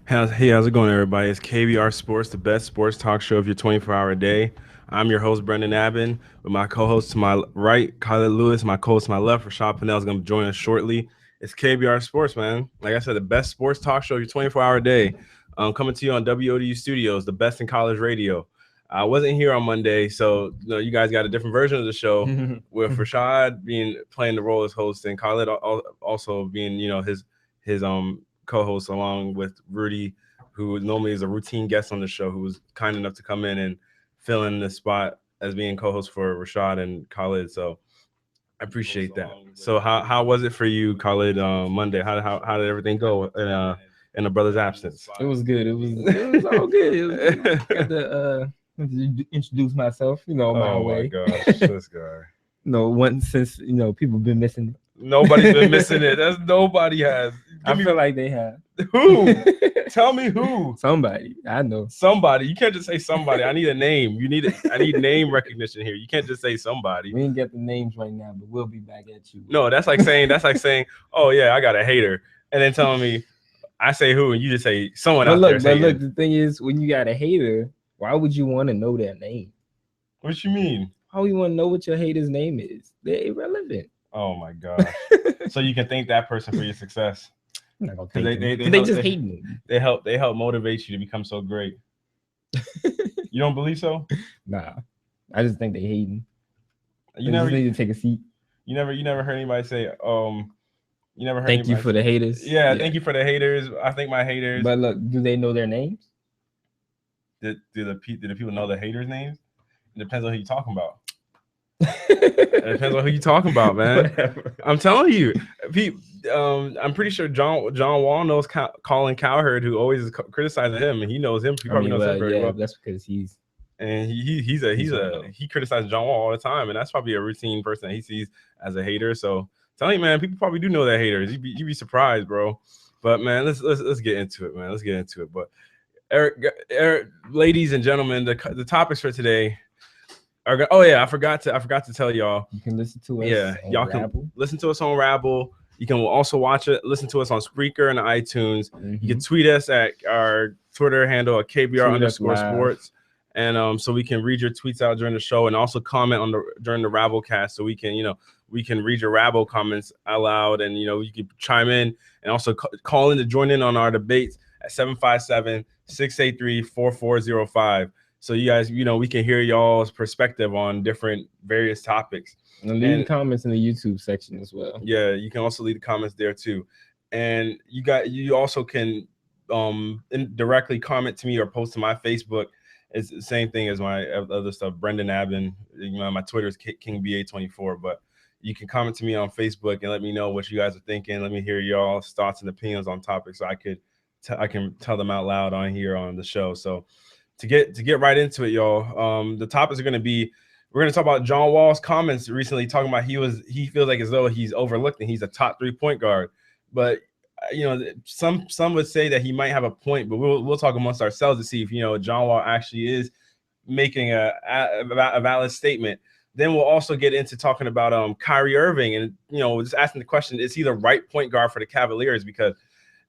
How's it going, everybody? It's KBR Sports, the best sports talk show of your 24-hour day. I'm your host, Brendan Abbin, with my co-host to my right, Kylie Lewis, my co-host to my left, Rashad Pennell is going to join us shortly. It's KBR Sports, man. Like I said, the best sports talk show of your 24-hour day. Coming to you on WODU Studios, the best in college radio. I wasn't here on Monday, so you guys got a different version of the show with Rashad being playing the role as host and Khalid also being, his co-host along with Rudy, who normally is a routine guest on the show, who was kind enough to come in and fill in the spot as being co-host for Rashad and Khalid. So I appreciate that. So how was it for you, Khalid, Monday? How did everything go in the brother's absence? It was good. It was all good. Got to introduce myself, my Oh my way. gosh, this guy. Once since people been missing. Nobody's been missing it. That's nobody has. I feel like they have. Who? Tell me who. Somebody. I know. Somebody. You can't just say somebody. I need a name. I need name recognition here. You can't just say somebody. We ain't get the names right now, but we'll be back at you. No, that's like saying, oh yeah, I got a hater, and then telling me I say who, and you just say someone out there. But look, the thing is, when you got a hater, why would you want to know their name? What you mean? How you want to know what your hater's name is? They're irrelevant. Oh my gosh. So you can thank that person for your success. I'm not gonna thank them. They just hate me. They help motivate you to become so great. You don't believe so? Nah, I just think they hate me. You never need to take a seat. You never heard anybody say you never heard thank you for the haters. Yeah, thank you for the haters. I think my haters. But look, do they know their names? Do the people know the haters' names? It depends on who you're talking about. It depends on who you're talking about, man. Whatever. I'm telling you, I'm pretty sure John Wall knows Colin Cowherd, who always is criticizing him, and he knows him. He probably knows him very well. That's because he criticizes John Wall all the time, and that's probably a routine person that he sees as a hater. So tell you, man, people probably do know they're haters. You'd be surprised, bro. But man, let's get into it, man. Let's get into it. But Eric, ladies and gentlemen, the topics for today. I forgot to tell y'all. You can listen to us. Yeah, y'all Rabble. Can listen to us on Rabble. You can also listen to us on Spreaker and iTunes. Mm-hmm. You can tweet us at our Twitter handle at KBR_sports, and so we can read your tweets out during the show, and also comment during the Rabblecast, so we can read your Rabble comments out loud, and you can chime in and also call in to join in on our debates at 757-683-4405. So you guys, we can hear y'all's perspective on different various topics. And leave comments in the YouTube section as well. Yeah, you can also leave the comments there too. And you also can directly comment to me or post to my Facebook. It's the same thing as my other stuff, Brendan Abbin. My Twitter is KingBA24, but you can comment to me on Facebook and let me know what you guys are thinking. Let me hear y'all's thoughts and opinions on topics, so I can tell them out loud on here on the show. So to get right into it, y'all, the topics are going to be, we're going to talk about John Wall's comments recently talking about he feels like as though he's overlooked and he's a top 3 point guard. But some would say that he might have a point, but we'll talk amongst ourselves to see if John Wall actually is making a valid statement. Then we'll also get into talking about Kyrie Irving and just asking the question, is he the right point guard for the Cavaliers? Because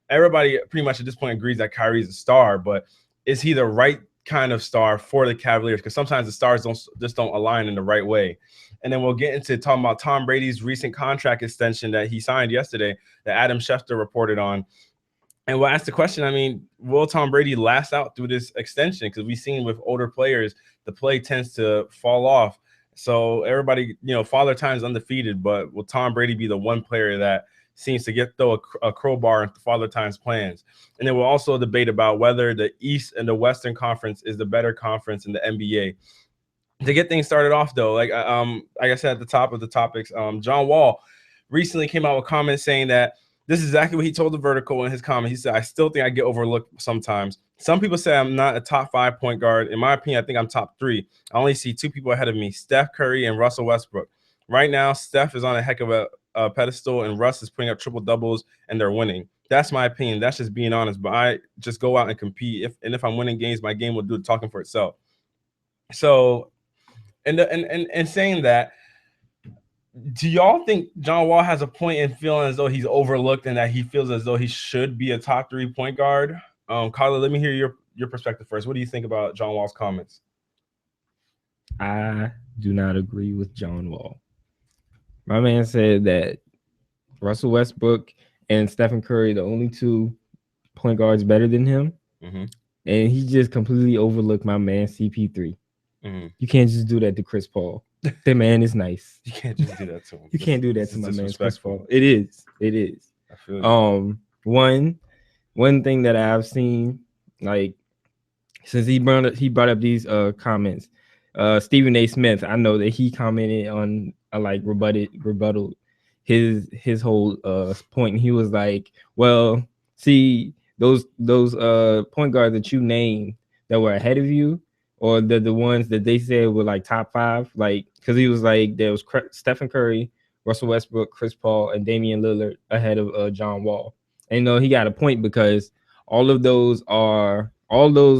everybody pretty much at this point agrees that Kyrie is a star, but is he the right kind of star for the Cavaliers? Because sometimes the stars don't align in the right way. And then we'll get into talking about Tom Brady's recent contract extension that he signed yesterday that Adam Schefter reported on. And we'll ask the question, will Tom Brady last out through this extension? Because we've seen with older players, the play tends to fall off. So everybody, Father Time's undefeated, but will Tom Brady be the one player that seems to throw a crowbar into Father Time's plans? And then we'll also debate about whether the East and the Western Conference is the better conference in the NBA. To get things started off, though, like I said at the top of the topics, John Wall recently came out with comments saying that this is exactly what he told The Vertical in his comment. He said, "I still think I get overlooked sometimes. Some people say I'm not a top 5 point guard. In my opinion, I think I'm top 3. I only see 2 people ahead of me, Steph Curry and Russell Westbrook. Right now, Steph is on a heck of a pedestal, and Russ is putting up triple doubles, and they're winning. That's my opinion. That's just being honest. But I just go out and compete. If I'm winning games, my game will do the talking for itself." So, and saying that, do y'all think John Wall has a point in feeling as though he's overlooked and that he feels as though he should be a top 3 point guard? Kyler, let me hear your perspective first. What do you think about John Wall's comments? I do not agree with John Wall. My man said that Russell Westbrook and Stephen Curry, the only two point guards better than him, and he just completely overlooked my man CP3. You can't just do that to Chris Paul. That man is nice. You can't just do that to him. You can't do that to my man Chris Paul. It is. I feel you. One thing that I've seen, like, since he brought up these comments, Stephen A. Smith, I know that he commented on rebuttal his whole point. And he was like, well, see, those point guards that you named that were ahead of you, or the ones that they said were like top 5, like, because he was like, there was Stephen Curry, Russell Westbrook, Chris Paul, and Damian Lillard ahead of John Wall. And he got a point, because all those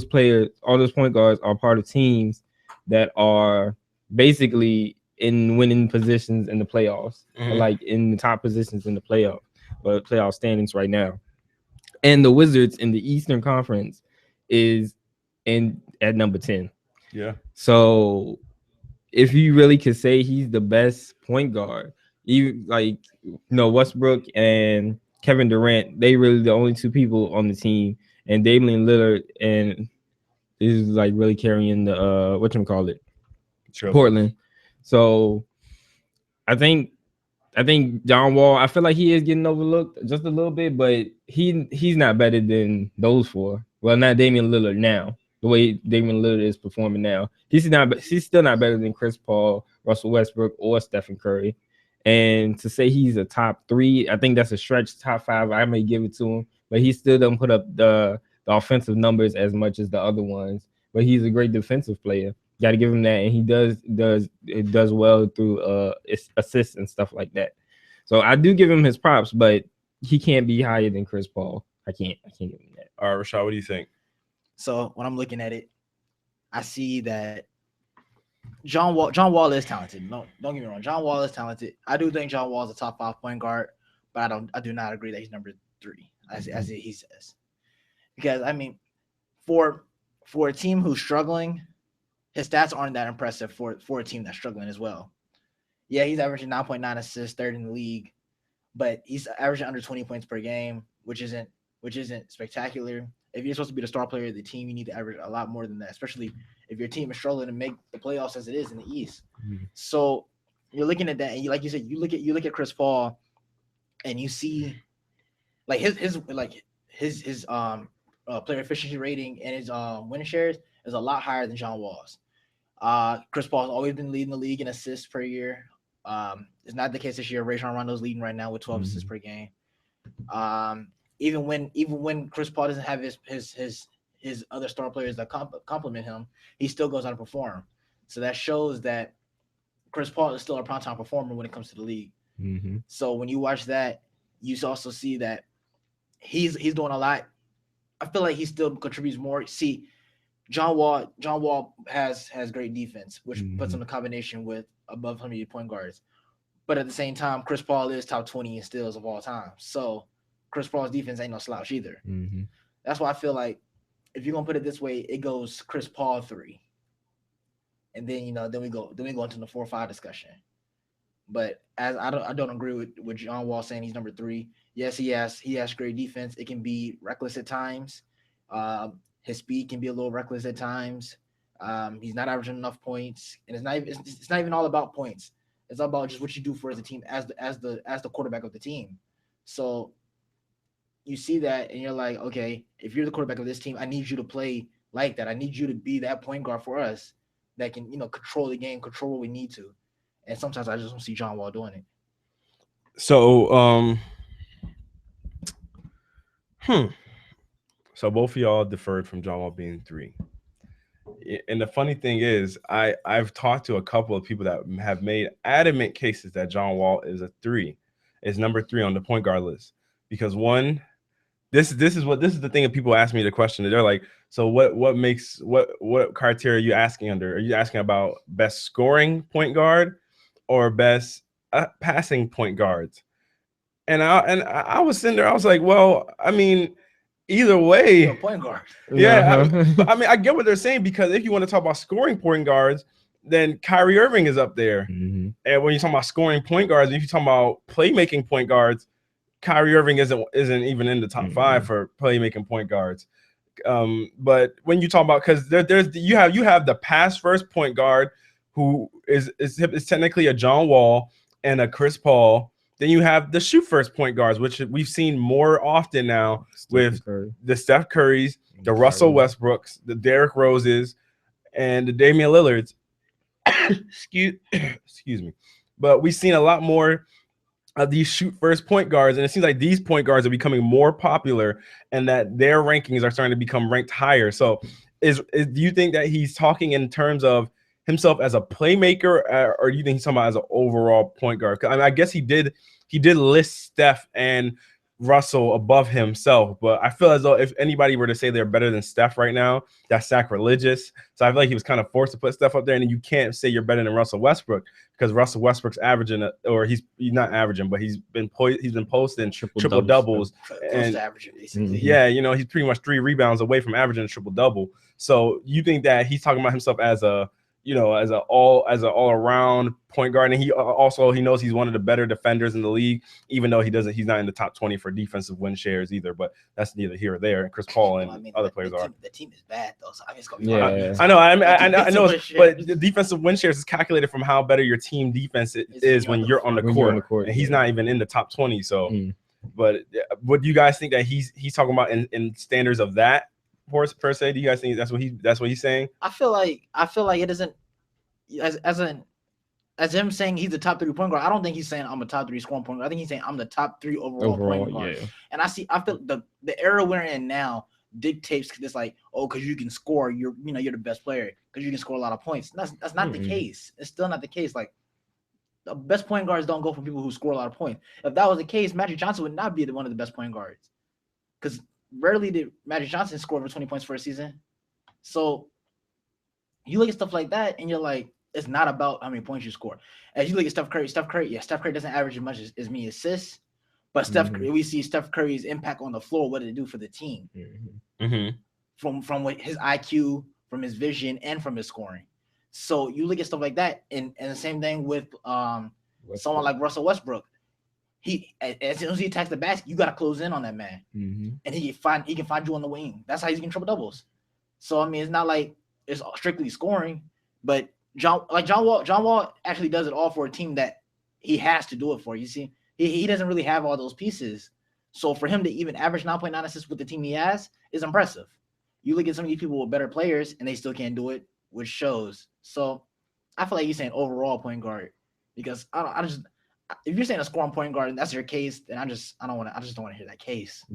players, all those point guards are part of teams that are basically in winning positions in the playoffs, or like in the top positions in the playoff standings right now. And the Wizards in the Eastern Conference is at number 10. Yeah. So if you really could say he's the best point guard, you Westbrook and Kevin Durant, they really the only two people on the team, and Damian Lillard and is like really carrying the whatchamacallit, Portland. So I think John Wall, I feel like he is getting overlooked just a little bit, but he's not better than those four. Well, not Damian Lillard now. The way Damian Lillard is performing now, he's still not better than Chris Paul, Russell Westbrook, or Stephen Curry. And to say he's a top 3, I think that's a stretch. Top 5, I may give it to him, but he still doesn't put up the offensive numbers as much as the other ones. But he's a great defensive player. Got to give him that, and he does well through assists and stuff like that. So I do give him his props, but he can't be higher than Chris Paul. I can't give him that. All right, Rashad, what do you think? So when I'm looking at it, I see that John Wall is talented. No, don't get me wrong. John Wall is talented. I do think John Wall is a top 5 point guard, but I do not agree that he's number 3, as he says. Because I mean, for a team who's struggling, his stats aren't that impressive for a team that's struggling as well. Yeah, he's averaging 9.9 assists, 3rd in the league, but he's averaging under 20 points per game, which isn't spectacular. If you're supposed to be the star player of the team, you need to average a lot more than that, especially if your team is struggling to make the playoffs as it is in the East. So you're looking at that, and like you said, you look at Chris Paul, and you see like his player efficiency rating and his winning shares is a lot higher than John Wall's. Chris Paul's always been leading the league in assists per year. It's not the case this year. Rajon Rondo's leading right now with 12 assists per game. Even when Chris Paul doesn't have his other star players that complement him, he still goes out and perform. So that shows that Chris Paul is still a primetime performer when it comes to the league. So when you watch that, you also see that he's doing a lot. I feel like he still contributes more. See, John Wall has great defense, which puts him in combination with above 100 point guards. But at the same time, Chris Paul is top 20 in steals of all time. So Chris Paul's defense ain't no slouch either. That's why I feel like if you're gonna put it this way, it goes Chris Paul 3, and then then we go into the 4-5 discussion. But as I don't agree with John Wall saying he's number 3. Yes, he has great defense. It can be reckless at times. His speed can be a little reckless at times. He's not averaging enough points, and it's not even all about points. It's all about just what you do for as a team, as the quarterback of the team. So you see that, and you're like, okay, if you're the quarterback of this team, I need you to play like that. I need you to be that point guard for us that can control the game, control what we need to. And sometimes I just don't see John Wall doing it. So So both of y'all deferred from John Wall being 3. And the funny thing is, I've talked to a couple of people that have made adamant cases that John Wall is number 3 on the point guard list. Because one, this is the thing that people ask me the question. They're like, so what criteria are you asking under? Are you asking about best scoring point guard or best passing point guards? And I was sitting there, I was like, well, I mean, either way, You're a point guard. yeah. But I mean, I get what they're saying, because if you want to talk about scoring point guards, then Kyrie Irving is up there. Mm-hmm. And when you're talking about scoring point guards, if you're talking about playmaking point guards, Kyrie Irving isn't even in the top 5 for playmaking point guards. But when you talk about, because you have the pass first point guard who is technically a John Wall and a Chris Paul. Then you have the shoot first point guards, which we've seen more often now with the Steph Currys, the Russell Westbrooks, the Derrick Roses, and the Damian Lillards. excuse me. But we've seen a lot more of these shoot first point guards, and it seems like these point guards are becoming more popular, and that their rankings are starting to become ranked higher. So, do you think that he's talking in terms of himself as a playmaker, or do you think he's talking about as an overall point guard? I mean, I guess he did list Steph and Russell above himself, but I feel as though if anybody were to say they're better than Steph right now, that's sacrilegious. So I feel like he was kind of forced to put Steph up there, and you can't say you're better than Russell Westbrook, because Russell Westbrook's averaging, or he's not averaging, but he's been posting triple doubles, and yeah, he's pretty much 3 rebounds away from averaging a triple double. So you think that he's talking about himself as a as an all around point guard, and he knows he's one of the better defenders in the league, even though he's not in the top 20 for defensive win shares either. But that's neither here or there. And Chris Paul and other players are. The team is bad though, so it's gonna be hard. I know. I know. But the defensive win shares is calculated from how better your team defense is when you're on the court, and he's not even in the top 20. So, but what do you guys think that he's talking about in standards of that? Per se, do you guys think that's what he's saying? I feel like it isn't as him saying he's the top 3 point guard. I don't think he's saying I'm a top 3 scoring point guard. I think he's saying I'm the top 3 overall point guard. Yeah. And I feel the era we're in now dictates this, like, oh, because you can score, you're the best player because you can score a lot of points. That's not the case. It's still not the case. Like, the best point guards don't go from people who score a lot of points. If that was the case, Magic Johnson would not be one of the best point guards, because rarely did Magic Johnson score over 20 points for a season. So you look at stuff like that, and you're like, it's not about how many points you score. As you look at Steph Curry, Steph Curry doesn't average as much as many assists, but we see Steph Curry's impact on the floor. What did it do for the team? From what his IQ, from his vision, and from his scoring. So you look at stuff like that, and the same thing with someone like Russell Westbrook. He, as soon as he attacks the basket, you got to close in on that man, and he can find you on the wing. That's how he's getting triple doubles. So I mean, it's not like it's strictly scoring, but John Wall actually does it all for a team that he has to do it for. You see, he doesn't really have all those pieces. So for him to even average 9.9 assists with the team he has is impressive. You look at some of these people with better players, and they still can't do it, which shows. So I feel like he's saying overall point guard, because if you're saying a scoring point guard and that's your case, then I just don't want to hear that case.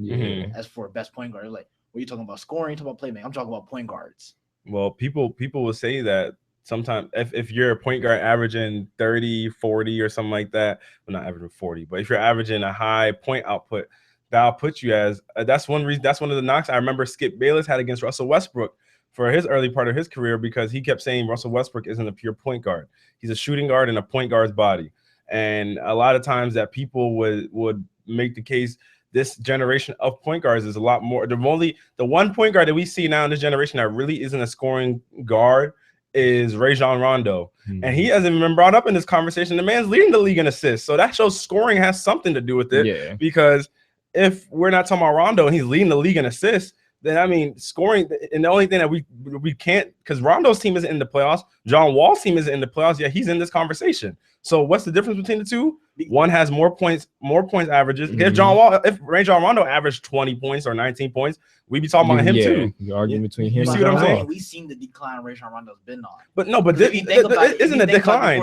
As for best point guard, like, what are you talking about? Scoring? You're talking about playmaking? I'm talking about point guards. Well, people will say that sometimes if you're a point guard averaging 30, 40 or something like that, well, not averaging 40, but if you're averaging a high point output, that'll put you as that's one of the knocks I remember Skip Bayless had against Russell Westbrook for his early part of his career, because he kept saying Russell Westbrook isn't a pure point guard. He's a shooting guard in a point guard's body. And a lot of times that people would make the case, this generation of point guards is a lot more. The one point guard that we see now in this generation that really isn't a scoring guard is Rajon Rondo. And he hasn't been brought up in this conversation. The man's leading the league in assists. So that shows scoring has something to do with it. Yeah. Because if we're not talking about Rondo and he's leading the league in assists, then I mean, scoring, and the only thing that we can't, because Rondo's team isn't in the playoffs, John Wall's team isn't in the playoffs, yet he's in this conversation. So what's the difference between the two? One has more points averages. If Rajon Rondo averaged 20 points or 19 points, we'd be talking about him too. You're arguing between him. You see what I'm saying? We've seen the decline Rajon Rondo's been on. But no, but this isn't a decline.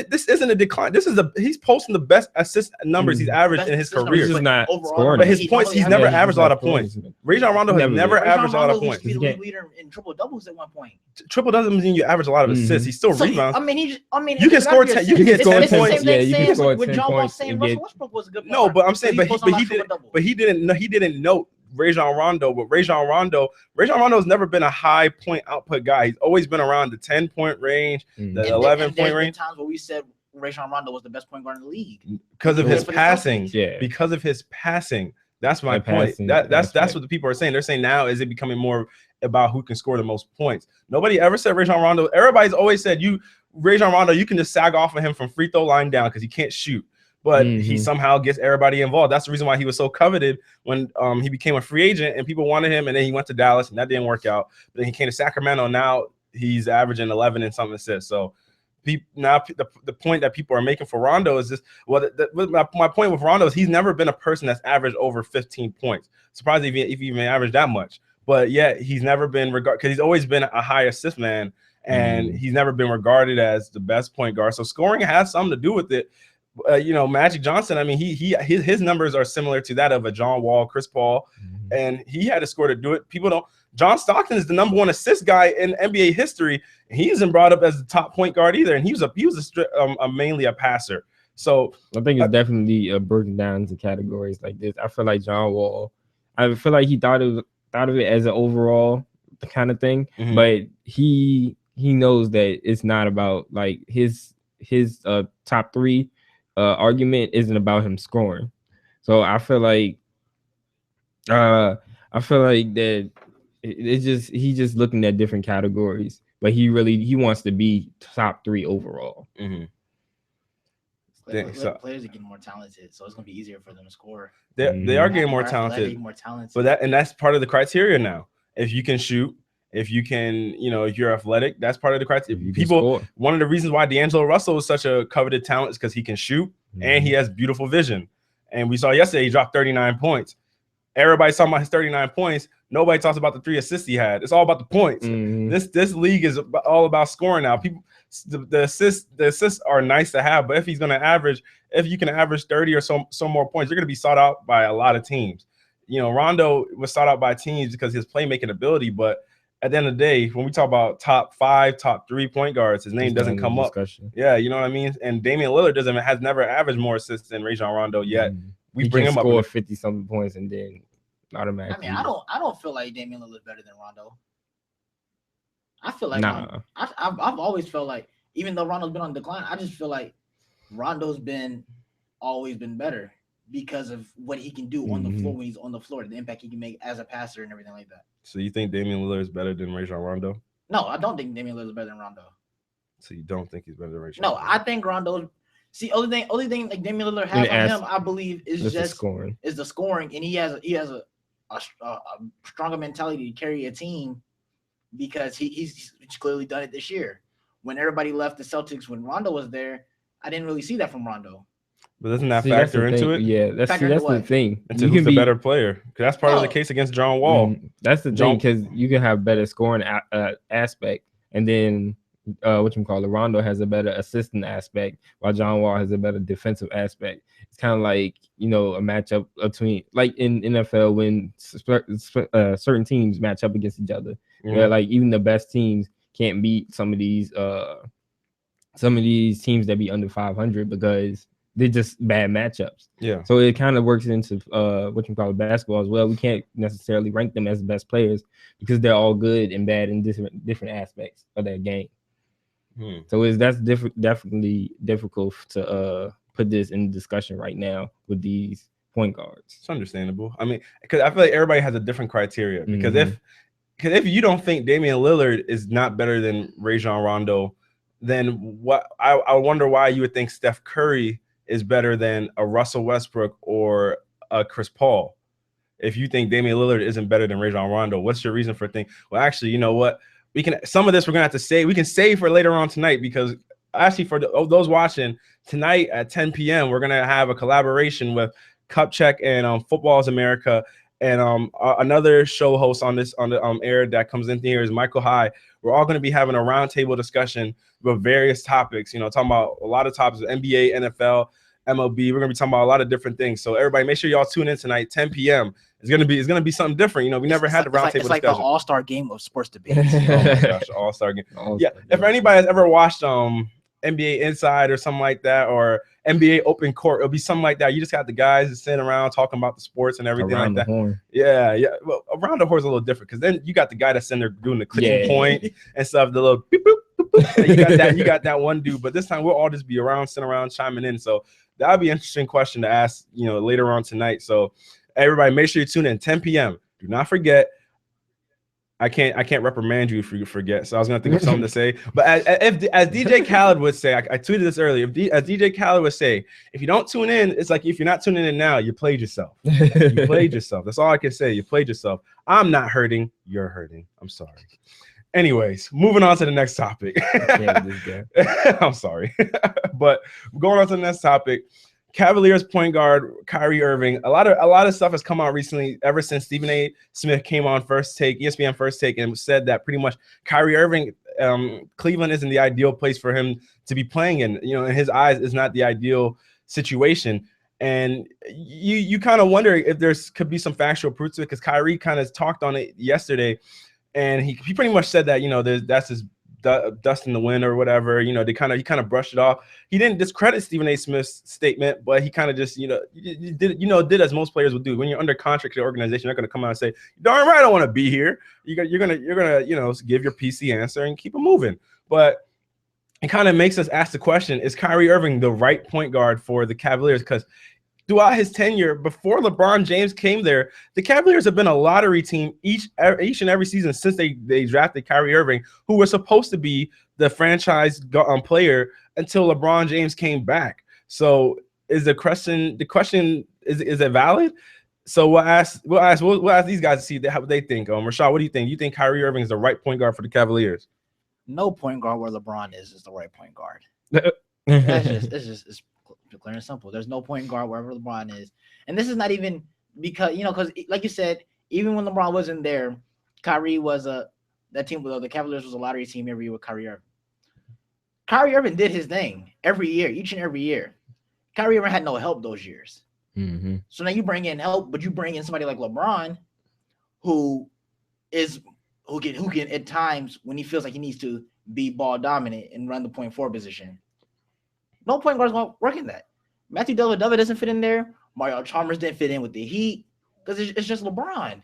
This isn't a decline. He's posting the best assist numbers he's averaged in his career. This is not scoring. But his points, he's never averaged a lot of points. Rajon Rondo has never averaged a lot of points. He's the leader in triple doubles at one point. Triple doesn't mean you average a lot of assists. He still rebounds. I mean, you can score 10. You can get 10 points. Yeah, you can score 10 points. Russell Westbrook was a good player. No, but I'm saying, but he didn't note Rajon Rondo. But Rajon Rondo's never been a high point output guy. He's always been around the 10-point range, the 11-point range. Times where we said Rajon Rondo was the best point guard in the league because of his passing. Yeah, because of his passing. That's my point. That's what the people are saying. They're saying now is it becoming more about who can score the most points. Nobody ever said Rajon Rondo. Everybody's always said Rajon Rondo, you can just sag off of him from free throw line down because he can't shoot. But he somehow gets everybody involved. That's the reason why he was so coveted when he became a free agent and people wanted him. And then he went to Dallas and that didn't work out. But then he came to Sacramento. Now he's averaging 11 and something assists. So now the point that people are making for Rondo is this. Well, my point with Rondo is he's never been a person that's averaged over 15 points. Surprised if he even averaged that much. But yet he's never been regarded because he's always been a high assist man. And he's never been regarded as the best point guard. So scoring has something to do with it. Magic Johnson, I mean, his numbers are similar to that of a John Wall, Chris Paul, and he had to score to do it. People don't. John Stockton is the number one assist guy in NBA history. He isn't brought up as the top point guard either, and he was mainly a passer. So I think it's definitely broken down into categories like this. I feel like John Wall, I feel like he thought of it as an overall kind of thing, but he knows that it's not about like his top three argument isn't about him scoring. So I feel like that it's just he's just looking at different categories, but he wants to be top three overall. Players are getting more talented, so it's gonna be easier for them to score. They are getting more talented, but that's part of the criteria now. If you can shoot, if you can, if you're athletic, that's part of the criteria. One of the reasons why D'Angelo Russell is such a coveted talent is because he can shoot and he has beautiful vision. And we saw yesterday he dropped 39 points. Everybody's talking about his 39 points. Nobody talks about the 3 assists he had. It's all about the points. This league is all about scoring now. People, the assists are nice to have, but if you can average 30 or so more points, you're going to be sought out by a lot of teams. Rondo was sought out by teams because his playmaking ability, but at the end of the day, when we talk about top 5, top 3 point guards, his name doesn't come up. Yeah, you know what I mean? And Damian Lillard has never averaged more assists than Rajon Rondo yet. We bring him up score 50-something points and then automatically. I mean, I don't feel like Damian Lillard is better than Rondo. I feel like I've always felt like, even though Rondo's been on decline, I just feel like Rondo's always been better because of what he can do on the floor when he's on the floor, the impact he can make as a passer and everything like that. So you think Damian Lillard is better than Rajon Rondo? No, I don't think Damian Lillard is better than Rondo. So you don't think he's better than Rajon? No, I think Rondo. See, only thing like Damian Lillard has on him, I believe, is just the scoring, and he has a stronger mentality to carry a team because he's clearly done it this year. When everybody left the Celtics, when Rondo was there, I didn't really see that from Rondo. But doesn't that factor into it? Yeah, that's the thing. Into who's the better player? Because that's part of the case against John Wall. That's the thing, because you can have better scoring aspect, and then Rondo has a better assistant aspect, while John Wall has a better defensive aspect. It's kind of like a matchup between, like in NFL when certain teams match up against each other. Where like even the best teams can't beat some of these teams that be under 500 because they're just bad matchups. Yeah. So it kind of works into basketball as well. We can't necessarily rank them as the best players because they're all good and bad in different aspects of their game. So that's definitely difficult to put this in discussion right now with these point guards. It's understandable. I mean, because I feel like everybody has a different criteria. Because if you don't think Damian Lillard is not better than Rajon Rondo, then what? I wonder why you would think Steph Curry is better than a Russell Westbrook or a Chris Paul. If you think Damian Lillard isn't better than Rajon Rondo, what's your reason for thinking? Well, actually, you know what? Some of this we're gonna have to say. We can save for later on tonight because actually for those watching tonight at 10 p.m. we're gonna have a collaboration with Cup Check and Football's America and another show host on the air that comes in here is Michael High. We're all gonna be having a roundtable discussion with various topics. Talking about a lot of topics: NBA, NFL, MLB. We're gonna be talking about a lot of different things. So everybody, make sure y'all tune in tonight, 10 p.m. It's gonna be something different. We never had the roundtable discussion. It's like the all-star game of sports debates. Oh my gosh, all-star game. If anybody has ever watched NBA Inside or something like that, or NBA Open Court, it'll be something like that. You just got the guys sitting around talking about the sports and everything around like that. Horn. Yeah. Well, around the horn is a little different because then you got the guy that's in there doing the clicking point and stuff. The little beep, boop, boop, boop. You got that one dude. But this time we'll all just be sitting around, chiming in. So that'd be an interesting question to ask, later on tonight. So Everybody, make sure you tune in 10 p.m. Do not forget. I can't reprimand you if you forget. So I was gonna think of something to say. But as DJ Khaled would say, I tweeted this earlier. As DJ Khaled would say, if you don't tune in, it's like if you're not tuning in now, you played yourself. You played yourself. That's all I can say. You played yourself. I'm not hurting. You're hurting. I'm sorry. Anyways, moving on to the next topic. I'm sorry. But going on to the next topic. Cavaliers point guard Kyrie Irving. A lot of stuff has come out recently ever since Stephen A. Smith came on First Take, ESPN First Take, and said that pretty much Kyrie Irving, Cleveland isn't the ideal place for him to be playing in. In his eyes, is not the ideal situation. And you kind of wonder if could be some factual proof to it, because Kyrie kind of talked on it yesterday, and he pretty much said that that's his dust in the wind or whatever. He kind of brushed it off. He didn't discredit Stephen A. Smith's statement, but he kind of just did as most players would do. When you're under contract to the organization, you're not going to come out and say, darn right, I don't want to be here. You're gonna give your PC answer and keep it moving. But it kind of makes us ask the question: is Kyrie Irving the right point guard for the Cavaliers? Because throughout his tenure, before LeBron James came there, the Cavaliers have been a lottery team each and every season since they drafted Kyrie Irving, who was supposed to be the franchise player until LeBron James came back. So is the question is it valid? So we'll ask these guys to see what they think. Rashad, what do you think? You think Kyrie Irving is the right point guard for the Cavaliers? No point guard where LeBron is the right point guard. It's clear and simple. There's no point guard wherever LeBron is. And this is not even because, because like you said, even when LeBron wasn't there, Kyrie was the Cavaliers was a lottery team every year with Kyrie Irving. Kyrie Irving did his thing every year, each and every year. Kyrie Irving had no help those years. Mm-hmm. So now you bring in help, but you bring in somebody like LeBron, who can at times when he feels like he needs to be ball dominant and run the point forward position. No point guards won't work in that. Matthew Dellavedova doesn't fit in there. Mario Chalmers didn't fit in with the Heat because it's just LeBron.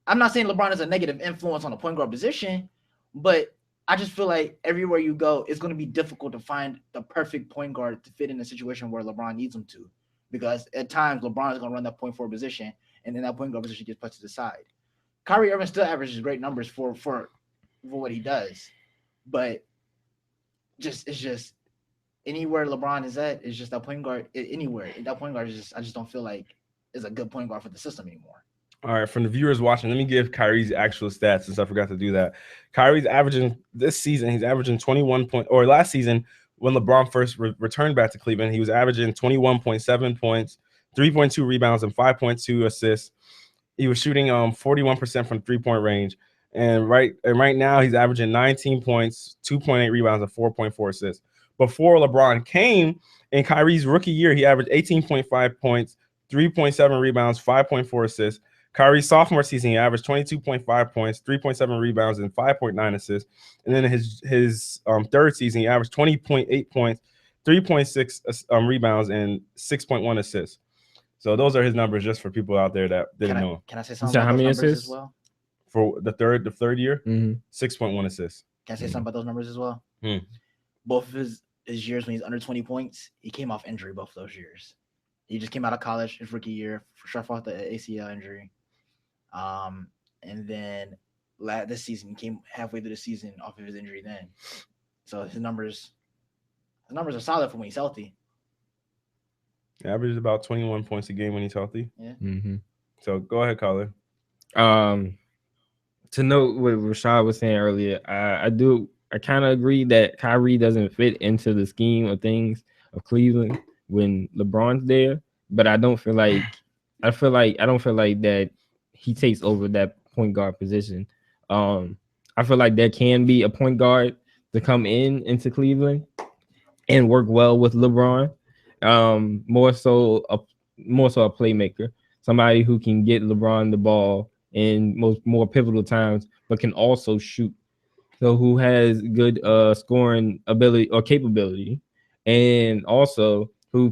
I'm not saying LeBron is a negative influence on the point guard position, but I just feel like everywhere you go, it's going to be difficult to find the perfect point guard to fit in a situation where LeBron needs him to, because at times LeBron is going to run that point forward position, and then that point guard position gets put to the side. Kyrie Irving still averages great numbers for what he does, but it's just. Anywhere LeBron is at is just that point guard. Anywhere that point guard I just don't feel like is a good point guard for the system anymore. All right, from the viewers watching, let me give Kyrie's actual stats since I forgot to do that. Kyrie's averaging this season. He's averaging 21 point. Or last season when LeBron first returned back to Cleveland, he was averaging 21.7 points, 3.2 rebounds, and 5.2 assists. He was shooting 41% from 3-point range, and right now he's averaging 19 points, 2.8 rebounds, and 4.4 assists. Before LeBron came, in Kyrie's rookie year, he averaged 18.5 points, 3.7 rebounds, 5.4 assists. Kyrie's sophomore season, he averaged 22.5 points, 3.7 rebounds, and 5.9 assists. And then in his third season, he averaged 20.8 points, 3.6 rebounds, and 6.1 assists. So those are his numbers, just for people out there that didn't know. Can I say something about those numbers as well? For the third year, 6.1 assists. Can I say something about those numbers as well? Both of his years when he's under 20 points, he came off injury both of those years. He just came out of college his rookie year, fresh off the ACL injury. And then this season, he came halfway through the season off of his injury then. So his numbers are solid for when he's healthy. He averages about 21 points a game when he's healthy. Yeah. Mm-hmm. So go ahead, Colin. To note what Rashad was saying earlier, I kind of agree that Kyrie doesn't fit into the scheme of things of Cleveland when LeBron's there, but I don't feel like that he takes over that point guard position. I feel like there can be a point guard to come into Cleveland and work well with LeBron. More so a playmaker, somebody who can get LeBron the ball in more pivotal times, but can also shoot. So who has good scoring ability or capability, and also who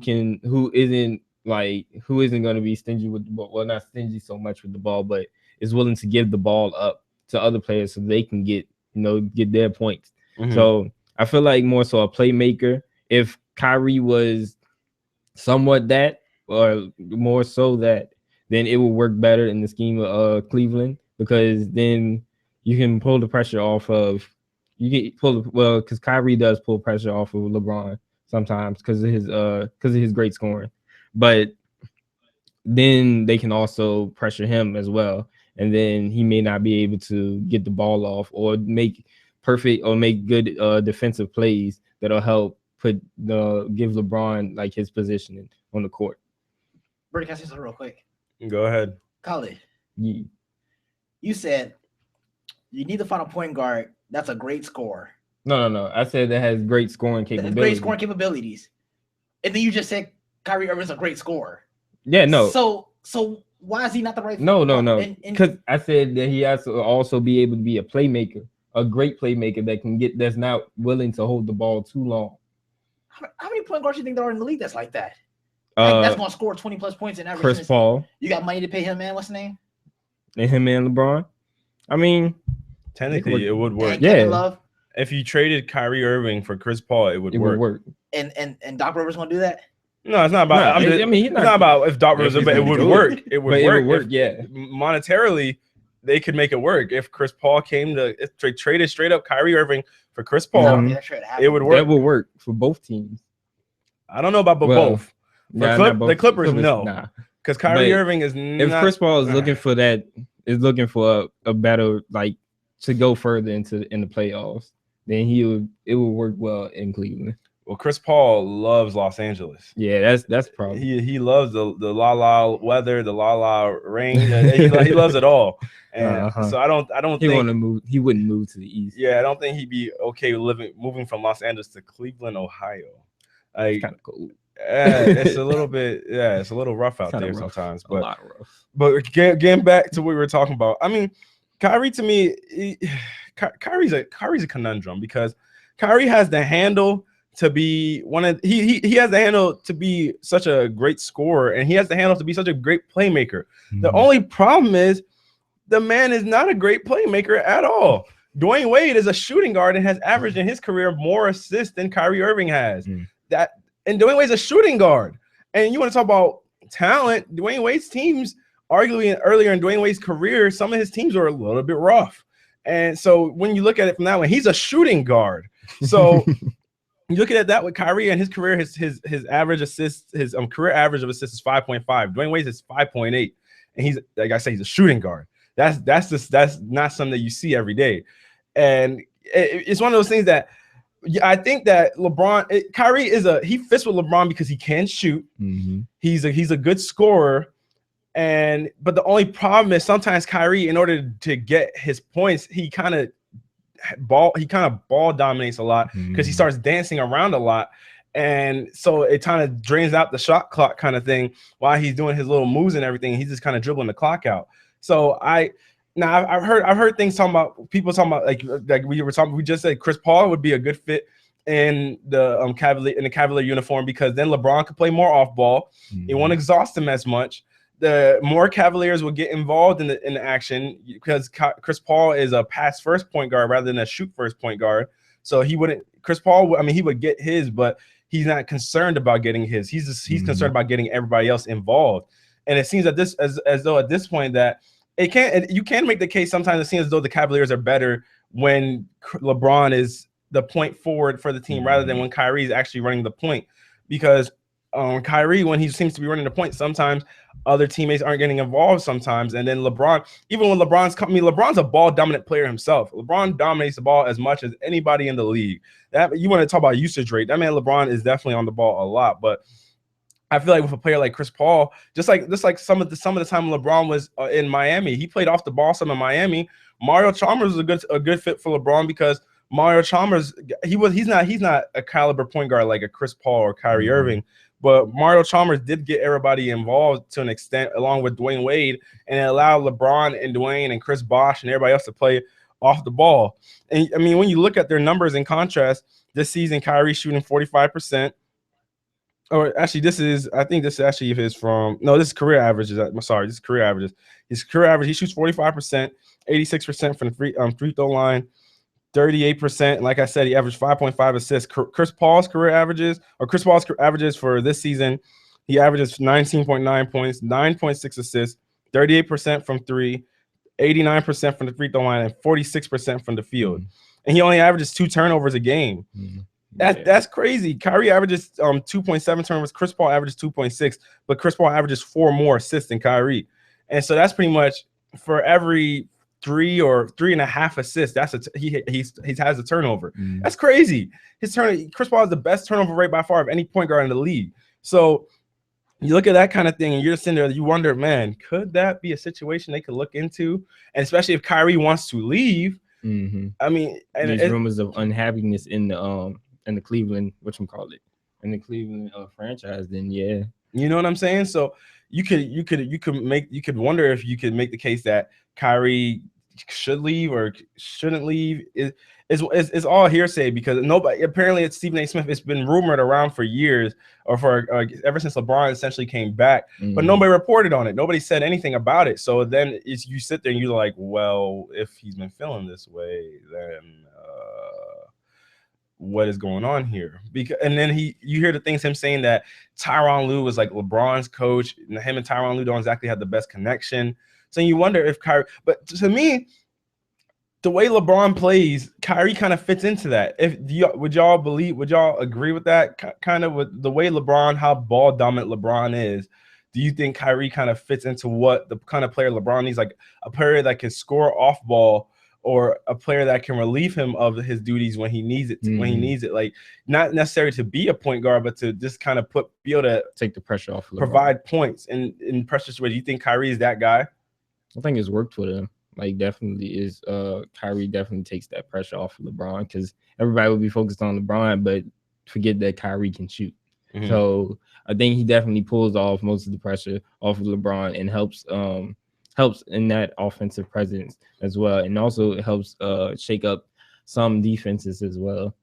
isn't going to be stingy with the ball. Well, not stingy so much with the ball, but is willing to give the ball up to other players so they can get their points. Mm-hmm. So I feel like more so a playmaker. If Kyrie was somewhat that, or more so that, then it will work better in the scheme of Cleveland, because then you can pull the pressure off of because Kyrie does pull pressure off of LeBron sometimes because of his great scoring, but then they can also pressure him as well, and then he may not be able to get the ball off or make good defensive plays that'll help give LeBron like his positioning on the court. Brady, can I say something real quick? Go ahead. Khalid, Yeah. you said you need to find a point guard that's a great scorer. No. I said that has great scoring capabilities. Great scoring capabilities. And then you just said Kyrie Irving's a great scorer. Yeah, no. So why is he not the right? No. Because I said that he has to also be able to be a playmaker, a great playmaker that's not willing to hold the ball too long. How many point guards do you think there are in the league that's like that? That's going to score 20 plus points in average. Chris Paul. You got money to pay him, man. What's his name? And him and LeBron. I mean, technically, it would work. Yeah. Love. If you traded Kyrie Irving for Chris Paul, it would work. And Doc Rivers going to do that? No, it's not about. It's not about if Doc Rivers, but it would work. It would work. Yeah. Monetarily, they could make it work. If Chris Paul traded straight up Kyrie Irving for Chris Paul, it would work. That would work for both teams. I don't know about both. The Clippers, no, because Kyrie Irving is. If Chris Paul is looking for that, looking for a better to go further in the playoffs, then it would work well in Cleveland. Well, Chris Paul loves Los Angeles. Yeah, that's probably he loves the la la weather, the la la rain. he loves it all, and so I don't think he wouldn't move to the East. Yeah, I don't think he'd be okay moving from Los Angeles to Cleveland, Ohio. It's kind of cool. It's a little bit, it's a little rough out there sometimes. But a lot rough. But getting back to what we were talking about, I mean, Kyrie to me, Kyrie's a conundrum because Kyrie has the handle to be he has the handle to be such a great scorer, and he has the handle to be such a great playmaker. Mm-hmm. The only problem is the man is not a great playmaker at all. Dwayne Wade is a shooting guard and has averaged in his career more assists than Kyrie Irving has. And Dwayne Wade's a shooting guard. And you want to talk about talent, Dwayne Wade's teams, arguably earlier in Dwayne Wade's career, some of his teams were a little bit rough. And so when you look at it from that way, he's a shooting guard. So you look at it that with Kyrie and his career, his average assists, his career average of assists is 5.5. Dwayne Wade's is 5.8. And he's, like I say, he's a shooting guard. That's not something that you see every day. And it's one of those things that I think that Kyrie he fits with LeBron because he can shoot. Mm-hmm. He's a good scorer, but the only problem is sometimes Kyrie, in order to get his points, he kind of ball dominates a lot because he starts dancing around a lot, and so it kind of drains out the shot clock kind of thing while he's doing his little moves and everything. He's just kind of dribbling the clock out. So I've heard things people talking about like we were talking. We just said Chris Paul would be a good fit in the Cavalier uniform because then LeBron could play more off ball. Mm-hmm. It won't exhaust him as much. The more Cavaliers will get involved in the action because Chris Paul is a pass first point guard rather than a shoot first point guard. So he would get his, but he's not concerned about getting his. He's concerned about getting everybody else involved. And it seems as though at this point that you can make the case sometimes. It seems as though the Cavaliers are better when LeBron is the point forward for the team rather than when Kyrie is actually running the point, because Kyrie, when he seems to be running the point, sometimes other teammates aren't getting involved sometimes. And then LeBron, even when LeBron's a ball dominant player himself. LeBron dominates the ball as much as anybody in the league. That you want to talk about usage rate. That man LeBron is definitely on the ball a lot, but I feel like with a player like Chris Paul, just like some of the time LeBron was in Miami, he played off the ball some in Miami. Mario Chalmers was a good fit for LeBron because Mario Chalmers he's not a caliber point guard like a Chris Paul or Kyrie Irving, but Mario Chalmers did get everybody involved to an extent along with Dwayne Wade, and it allowed LeBron and Dwayne and Chris Bosh and everybody else to play off the ball. And I mean, when you look at their numbers in contrast, this season Kyrie shooting 45%. Or actually, this is career averages. I'm sorry, this is career averages. His career average, he shoots 45%, 86% from the free throw line, 38%. Like I said, he averaged 5.5 assists. Chris Paul's averages for this season, he averages 19.9 points, 9.6 assists, 38% from three, 89% from the free throw line, and 46% from the field. And he only averages 2 turnovers a game. That's crazy. Kyrie averages 2.7 turnovers. Chris Paul averages 2.6, but Chris Paul averages 4 more assists than Kyrie. And so that's pretty much for every 3 or 3.5 assists. He has a turnover. That's crazy. Chris Paul has the best turnover rate by far of any point guard in the league. So you look at that kind of thing, and you're sitting there, you wonder, man, could that be a situation they could look into? And especially if Kyrie wants to leave. I mean, and there's rumors of unhappiness in the Cleveland, in the Cleveland franchise. Then yeah, you know what I'm saying. So you could wonder if you could make the case that Kyrie should leave or shouldn't leave. It's all hearsay because nobody, apparently it's Stephen A. Smith. It's been rumored around for years or for ever since LeBron essentially came back, but nobody reported on it. Nobody said anything about it. So then you sit there and you're like, well, if he's been feeling this way, then what is going on here? And then you hear the things him saying that Tyronn Lue was like LeBron's coach, and him and Tyronn Lue don't exactly have the best connection. So you wonder if Kyrie, but to me, the way LeBron plays, Kyrie kind of fits into that. Would y'all agree with that? Kind of with the way how ball dominant LeBron is, do you think Kyrie kind of fits into what the kind of player LeBron needs, like a player that can score off ball or a player that can relieve him of his duties when he needs it, like not necessarily to be a point guard, but to just kind of be able to take the pressure off, provide points in pressure situations. Do you think Kyrie is that guy? I think it's worked for them. Like definitely is. Kyrie definitely takes that pressure off of LeBron because everybody will be focused on LeBron, but forget that Kyrie can shoot. So I think he definitely pulls off most of the pressure off of LeBron and helps in that offensive presence as well, and also it helps shake up some defenses as well.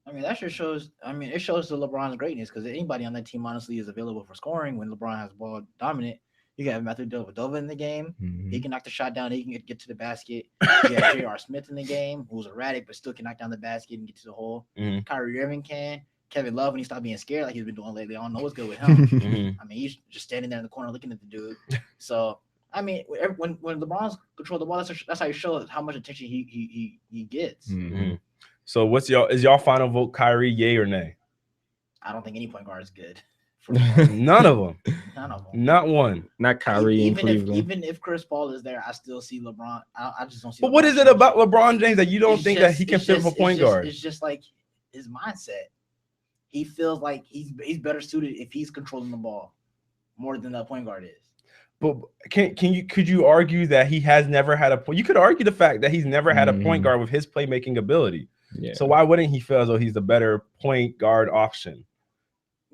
I mean, that just shows. I mean, it shows the LeBron's greatness because anybody on that team honestly is available for scoring when LeBron has ball dominant. You got Matthew Dellavedova in the game. He can knock the shot down. He can get to the basket. You have J.R. Smith in the game, who's erratic but still can knock down the basket and get to the hole. Kyrie Irving can. Kevin Love, when he stopped being scared like he's been doing lately, I don't know what's good with him. I mean, he's just standing there in the corner looking at the dude. So, I mean, when LeBron's control the ball, that's how you show how much attention he gets. So, is y'all final vote Kyrie, yay or nay? I don't think any point guard is good. None of them. None of them. Not one. Not Kyrie. Even if Chris Paul is there, I still see LeBron. I just don't see. But what is it about LeBron James that you don't think that he can fit for point guard? It's just like his mindset. He feels like he's better suited if he's controlling the ball more than the point guard is. But could you argue that he has never had a point? You could argue the fact that he's never had a point guard with his playmaking ability. Yeah. So why wouldn't he feel as though he's the better point guard option?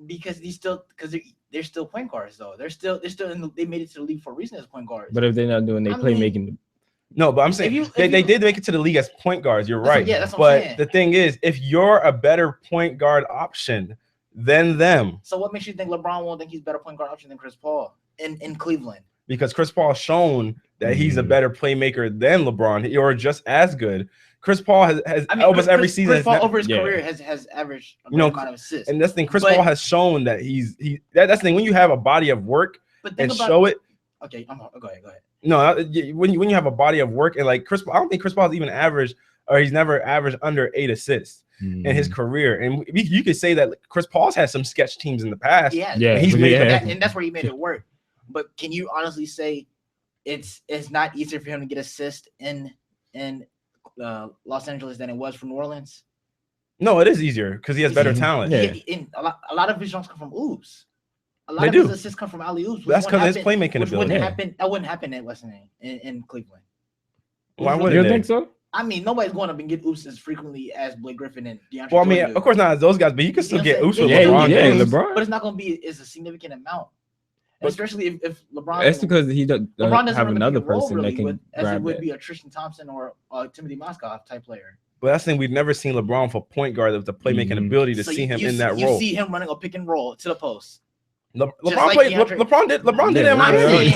Because they're still point guards though. They made it to the league for a reason as point guards. But if they're not doing playmaking, no. But I'm saying they did make it to the league as point guards. You're right. Yeah, that's what I'm saying. The thing is, if you're a better point guard option than them, so what makes you think LeBron won't think he's better point guard option than Chris Paul in Cleveland? Because Chris Paul has shown that he's a better playmaker than LeBron, or just as good. Chris Paul has almost every season. Chris Paul over his career has averaged a good amount of assists. And that's the thing. Chris Paul has shown that that's the thing. When you have a body of work show it. Okay, go ahead. No, when you have a body of work and like Chris Paul, I don't think Chris Paul has even averaged, or he's never averaged under 8 assists in his career. And you could say that Chris Paul's had some sketch teams in the past. Yeah. And that's where he made it work. But can you honestly say it's not easier for him to get assists in Los Angeles than it was for New Orleans? No, it is easier because he has better talent. Yeah. A lot of his shots come from oops. A lot of his assists come from alley-oops. That's because of his playmaking ability. That wouldn't happen in Cleveland. Why wouldn't you think so? I mean, nobody's going up and get oops as frequently as Blake Griffin and DeAndre Well, I mean, Jordan of course not as those guys, but you can still get oops with LeBron. But it's not going to be as a significant amount. Especially if LeBron. That's because he doesn't have another person really that can as it would be a Tristan Thompson or Timothy Mozgov type player. But that's the thing, we've never seen LeBron for point guard with the playmaking ability to see him in that role. You see him running a pick and roll to the post. LeBron played. LeBron did it in Miami.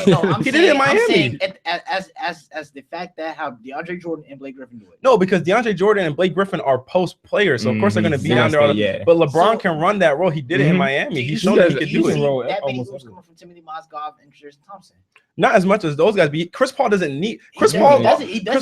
He did it in Miami. As the fact that how DeAndre Jordan and Blake Griffin do it. No, because DeAndre Jordan and Blake Griffin are post players, so of course they're going to be down there. But LeBron can run that role. He did it in Miami. He's shown that he could do it. That many moves coming from Timothy Mozgov and Tristan Thompson. Not as much as those guys. But Chris Paul doesn't need. He doesn't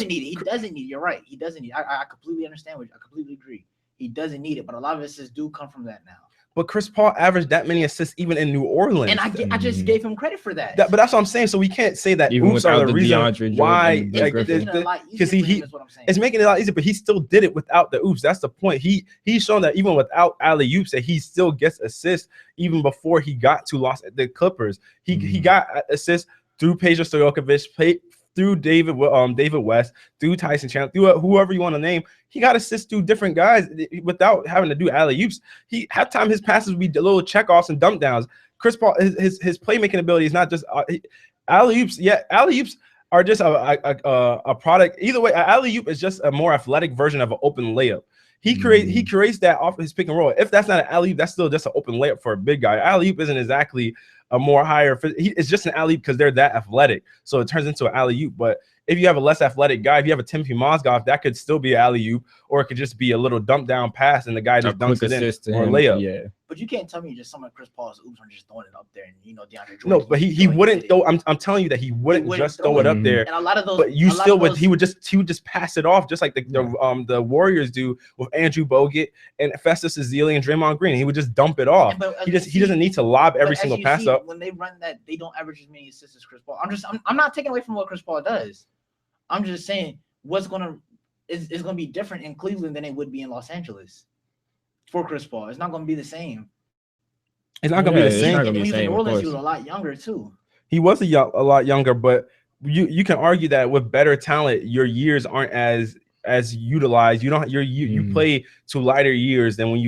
need it. He doesn't need it. You're right. He doesn't need it. I completely understand. I completely agree. He doesn't need it, but a lot of assists do come from that now. But Chris Paul averaged that many assists even in New Orleans. And I just gave him credit for that. But that's what I'm saying. So we can't say that even oops are the reason why. Because it's making it a lot easier, but he still did it without the oops. That's the point. He's shown that even without alley-oops, that he still gets assists even before he got to the Clippers. He got assists through Peja Stojakovic, through David West, through Tyson Chandler, through whoever you want to name. He got assists through different guys without having to do alley-oops. Half time his passes would be little check-offs and dump downs. Chris Paul, his playmaking ability is not just alley-oops. Yeah, alley-oops are just a product. Either way, alley-oop is just a more athletic version of an open layup. He creates that off his pick and roll. If that's not an alley-oop, that's still just an open layup for a big guy. Alley-oop isn't exactly a more higher. It's just an alley-oop because they're that athletic, so it turns into an alley-oop. But if you have a less athletic guy, if you have a Timothy Mozgov, that could still be an alley-oop, or it could just be a little dump down pass and the guy just dunks it in, or a layup. Yeah. But you can't tell me just some of Chris Paul's oops are just throwing it up there, and DeAndre Jordan. No, but he wouldn't throw. I'm telling you that he wouldn't just throw it up there. And a lot of those, but you still would. He would just pass it off, just like the Warriors do with Andrew Bogut and Festus Ezeli and Draymond Green. He would just dump it off. He doesn't need to lob every single pass up. When they run that, they don't average as many assists as Chris Paul. I'm not taking away from what Chris Paul does. I'm just saying what's gonna be different in Cleveland than it would be in Los Angeles for Chris Paul. It's not gonna be the same. It's not gonna be the same. And when he was in New Orleans, he was a lot younger too. He was a lot younger, but you can argue that with better talent, your years aren't as utilized. You play to lighter years than when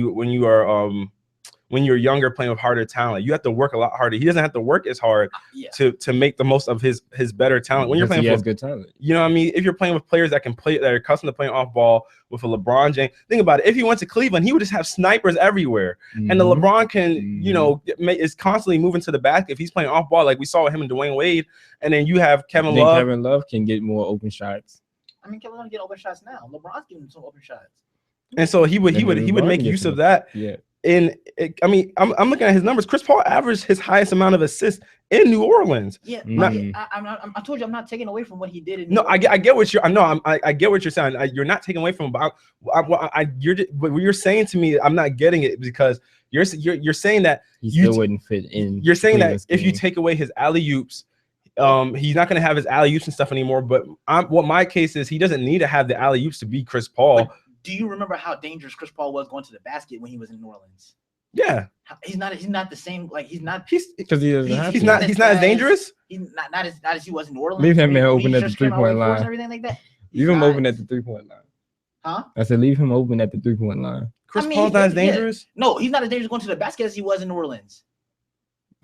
you're younger playing with harder talent. You have to work a lot harder. He doesn't have to work as hard to make the most of his better talent. When you're playing with good talent, you know what I mean? If you're playing with players that can play, that are accustomed to playing off ball with a LeBron James, think about it. If he went to Cleveland, he would just have snipers everywhere. And the LeBron can, is constantly moving to the basket if he's playing off ball, like we saw with him and Dwayne Wade. And then you have Kevin Love. Kevin Love can get more open shots. I mean, Kevin Love get open shots now. LeBron's giving him some open shots. And so he would make use of that. Yeah. I'm looking at his numbers. Chris Paul averaged his highest amount of assists in New Orleans. Yeah, I told you I'm not taking away from what he did. I get what you're. I get what you're saying. You're not taking away from. But what you're saying to me, I'm not getting it because you're saying that he still wouldn't fit in. You're saying that if you take away his alley-oops, he's not going to have his alley-oops and stuff anymore. But what my case is, he doesn't need to have the alley-oops to be Chris Paul. But do you remember how dangerous Chris Paul was going to the basket when he was in New Orleans? Yeah, he's not the same. Like he's not because he's not as dangerous. He's not as he was in New Orleans. Leave him open at the 3-point line. And everything like that. Leave him open at the 3-point line. Huh? I said leave him open at the 3-point line. Paul's not as dangerous. Yeah. No, he's not as dangerous going to the basket as he was in New Orleans.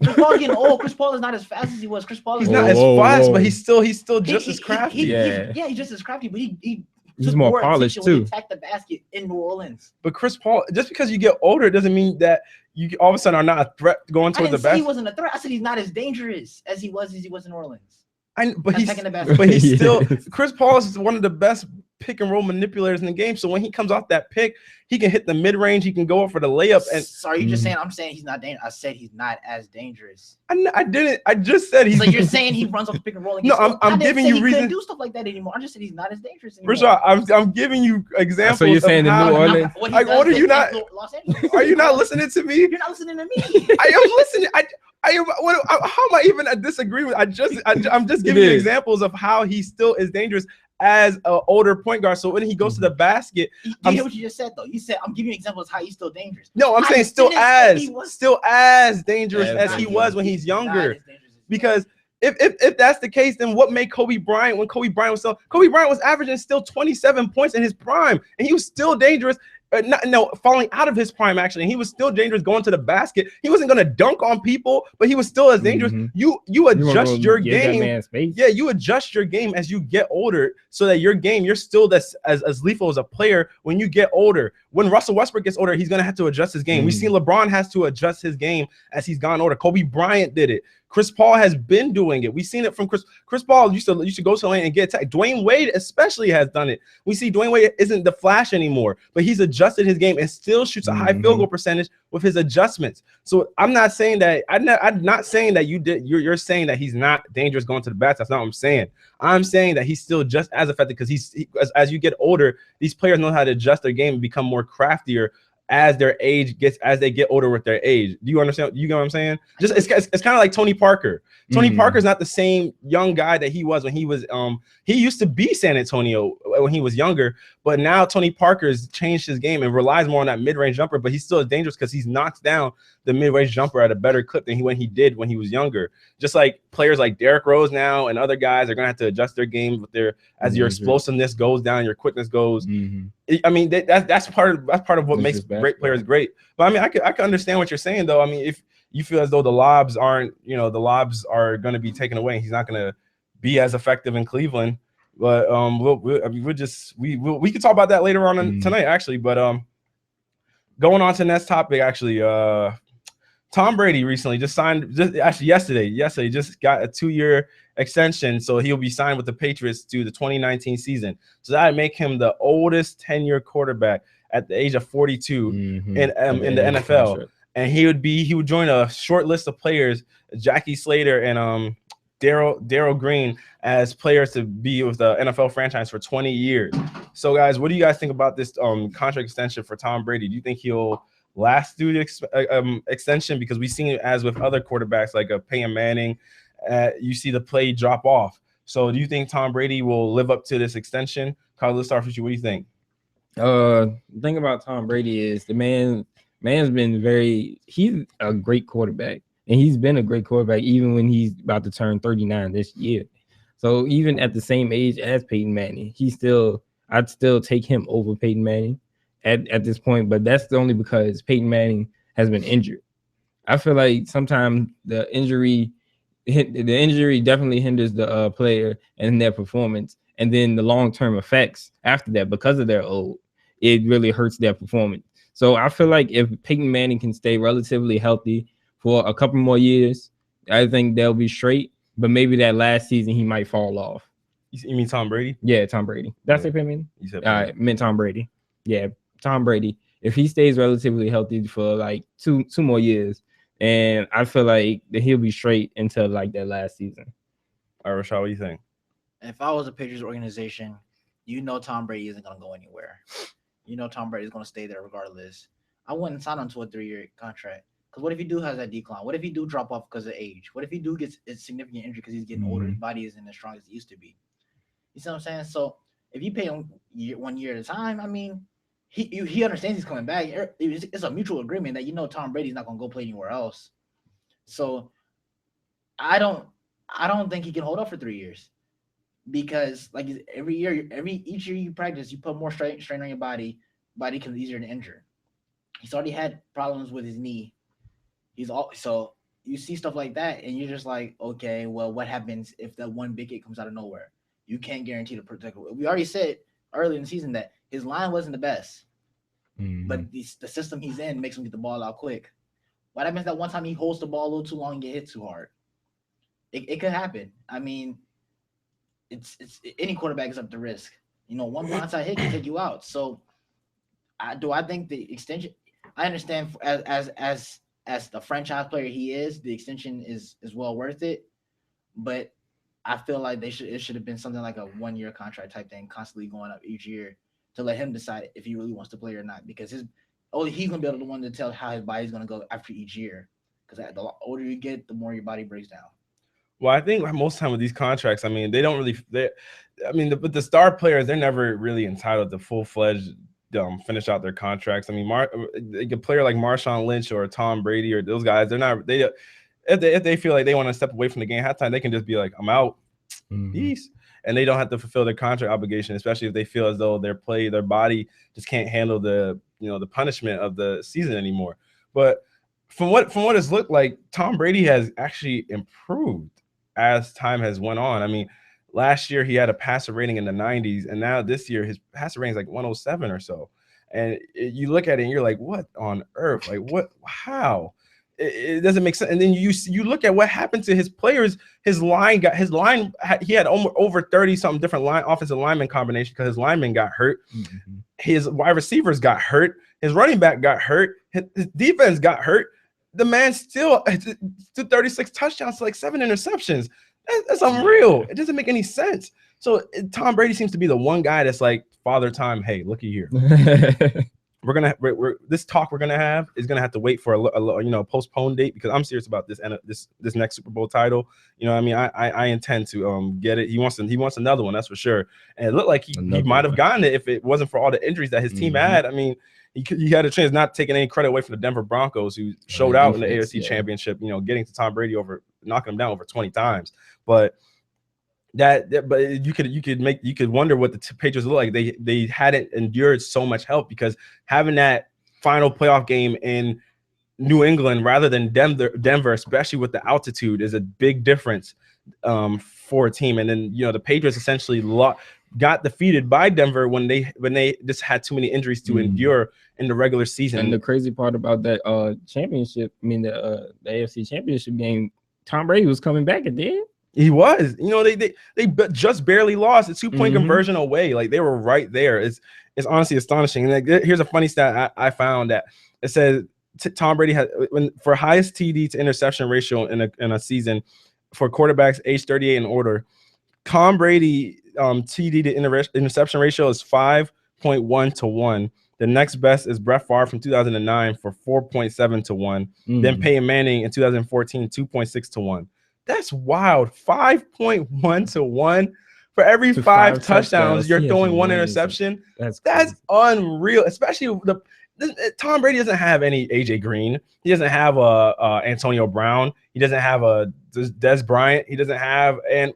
Chris Paul getting old. Chris Paul is not as fast as he was. Chris Paul is not as fast, but he's still just as crafty. He's just as crafty, but he's more polished too. Attack the basket in New Orleans. But Chris Paul, just because you get older, doesn't mean that you all of a sudden are not a threat going towards the basket. He wasn't a threat. I said he's not as dangerous as he was in New Orleans. But he's still Chris Paul is one of the best pick and roll manipulators in the game. So when he comes off that pick, he can hit the mid range. He can go up for the layup. And so are you just saying? I'm saying he's not dangerous. I said he's not as dangerous. I didn't. I just said he's. So you're saying he runs off the pick and roll. And no, I'm giving you reasons. He do stuff like that anymore. I just said he's not as dangerous anymore. Rashad, I'm giving you examples. So you're saying the New Orleans? Like, what are you not? Are you not listening to me? You're not listening to me. I am listening. How am I even disagree with? I'm just giving you examples of how he still is dangerous as an older point guard. So when he goes to the basket, you hear what you just said though. You said I'm giving you examples of how he's still dangerous. No, I'm saying still as dangerous as he was when he's younger. Because if that's the case, then what made Kobe Bryant when Kobe Bryant was averaging still 27 points in his prime, and he was still dangerous falling out of his prime actually. And he was still dangerous going to the basket. He wasn't going to dunk on people, but he was still as dangerous. You adjust your game. Yeah, you adjust your game as you get older so that your game, you're still as lethal as a player when you get older. When Russell Westbrook gets older, he's going to have to adjust his game. We've seen LeBron has to adjust his game as he's gone older. Kobe Bryant did it. Chris Paul has been doing it. We've seen it from Chris Paul used to go to the lane and get attacked. Dwayne Wade especially has done it. We see Dwayne Wade isn't the Flash anymore, but he's adjusted his game and still shoots a high field goal percentage with his adjustments. So I'm not saying that I'm not saying that you're saying that he's not dangerous going to the basket. That's not what I'm saying. I'm saying that he's still just as effective because as you get older, these players know how to adjust their game and become more craftier as their age gets, as they get older with their age. Do you understand? You get what I'm saying? Just it's kind of like Tony Parker. Tony Parker's not the same young guy that he was when he was he used to be San Antonio when he was younger, but now Tony Parker's changed his game and relies more on that mid-range jumper, but he's still dangerous because he's knocked down the mid-range jumper at a better clip than he did when he was younger. Just like players like Derrick Rose now and other guys are gonna have to adjust their game with as your explosiveness goes down, your quickness goes. I mean, that's part of what makes great players great. But I mean, I can understand what you're saying though. I mean, if you feel as though the lobs are going to be taken away, and he's not going to be as effective in Cleveland. But we can talk about that later on tonight, actually. But going on to the next topic, actually, Tom Brady recently just signed, yesterday, just got a 2-year extension, so he'll be signed with the Patriots to the 2019 season. So that would make him the oldest 10-year quarterback at the age of 42 in the NFL. Contract. And he would join a short list of players, Jackie Slater and Darrell Green, as players to be with the NFL franchise for 20 years. So, guys, what do you guys think about this contract extension for Tom Brady? Do you think he'll last through the extension? Because we've seen it as with other quarterbacks like Peyton Manning, you see the play drop off. So, do you think Tom Brady will live up to this extension? Kyle, let's start with you. What do you think? The thing about Tom Brady is the man's been he's a great quarterback, and he's been a great quarterback even when he's about to turn 39 this year. So even at the same age as Peyton Manning, I'd still take him over Peyton Manning at this point, but that's only because Peyton Manning has been injured. I feel like sometimes the injury definitely hinders the player and their performance, and then the long-term effects after that, because of their old, it really hurts their performance. So I feel like if Peyton Manning can stay relatively healthy for a couple more years, I think they'll be straight. But maybe that last season he might fall off. You mean Tom Brady? Yeah, Tom Brady. Did I say Peyton Manning? You said Peyton. I meant Tom Brady. Yeah, Tom Brady. If he stays relatively healthy for like two more years, and I feel like that he'll be straight until like that last season. All right, Rashad, what do you think? If I was a Patriots organization, Tom Brady isn't going to go anywhere. Tom Brady is going to stay there regardless. I wouldn't sign him to a 3-year contract. Because what if he do has that decline? What if he do drop off because of age? What if he do gets a significant injury because he's getting older? His body isn't as strong as it used to be. You see what I'm saying? So if you pay him 1 year at a time, I mean, he understands he's coming back. It's a mutual agreement that Tom Brady's not going to go play anywhere else. So I don't think he can hold up for 3 years. Because like each year you practice, you put more strain on your body becomes easier to injure. He's already had problems with his knee. So you see stuff like that, and you're just like, okay, well, what happens if that one big hit comes out of nowhere? You can't guarantee to protect. We already said early in the season that his line wasn't the best, but the system he's in makes him get the ball out quick. What happens that one time he holds the ball a little too long and get hit too hard? It could happen. I mean, it's any quarterback is up to risk. One blindside hit can take you out. So, I think the extension. I understand as the franchise player he is, the extension is well worth it. But I feel like it should have been something like a 1-year contract type thing, constantly going up each year to let him decide if he really wants to play or not. Because he's gonna be able to one to tell how his body's gonna go after each year. Because the older you get, the more your body breaks down. Well, I think most time with these contracts, I mean, but the star players, they're never really entitled to full-fledged finish out their contracts. I mean, a player like Marshawn Lynch or Tom Brady or those guys, if they feel like they want to step away from the game halftime, they can just be like, I'm out, peace, and they don't have to fulfill their contract obligation, especially if they feel as though their body just can't handle the the punishment of the season anymore. But from what it's looked like, Tom Brady has actually improved as time has went on. I mean, last year he had a passer rating in the 90s, and now this year his passer rating is like 107 or so. And you look at it and you're like, what on earth? Like, what? How? It doesn't make sense. And then you look at what happened to his players. He had over 30 something different offensive lineman combination because his linemen got hurt. Mm-hmm. His wide receivers got hurt. His running back got hurt. His defense got hurt. The man still 36 touchdowns to like 7 interceptions. That's unreal. It doesn't make any sense. So Tom Brady seems to be the one guy that's like, Father Time, hey, looky here. This talk we're gonna have is gonna have to wait for a postponed date, because I'm serious about this and this next Super Bowl title. I mean, I intend to get it. He wants another one, that's for sure. And it looked like he might have gotten it if it wasn't for all the injuries that his team had. I mean, he had a chance, not taking any credit away from the Denver Broncos, who showed out in the AFC Championship, getting to Tom Brady knocking him down over 20 times. But you could wonder what the Patriots look like. They hadn't endured so much help, because having that final playoff game in New England rather than Denver, especially with the altitude, is a big difference for a team. And then the Patriots essentially got defeated by Denver when they just had too many injuries to endure in the regular season. And the crazy part about that championship, the AFC Championship game, Tom Brady was coming back at the end. He was, they just barely lost a 2-point conversion away. Like, they were right there. It's honestly astonishing. And here's a funny stat I found, that it says Tom Brady had, for highest TD to interception ratio in a season for quarterbacks age 38 and older, Tom Brady TD to interception ratio is 5.1 to 1. The next best is Brett Favre from 2009 for 4.7 to 1. Then Peyton Manning in 2014, 2.6 to 1. That's wild. 5.1 to 1 for every five touchdowns. You're throwing one interception. That's unreal. Especially Tom Brady doesn't have any AJ Green. He doesn't have Antonio Brown. He doesn't have a Des Bryant. He doesn't have a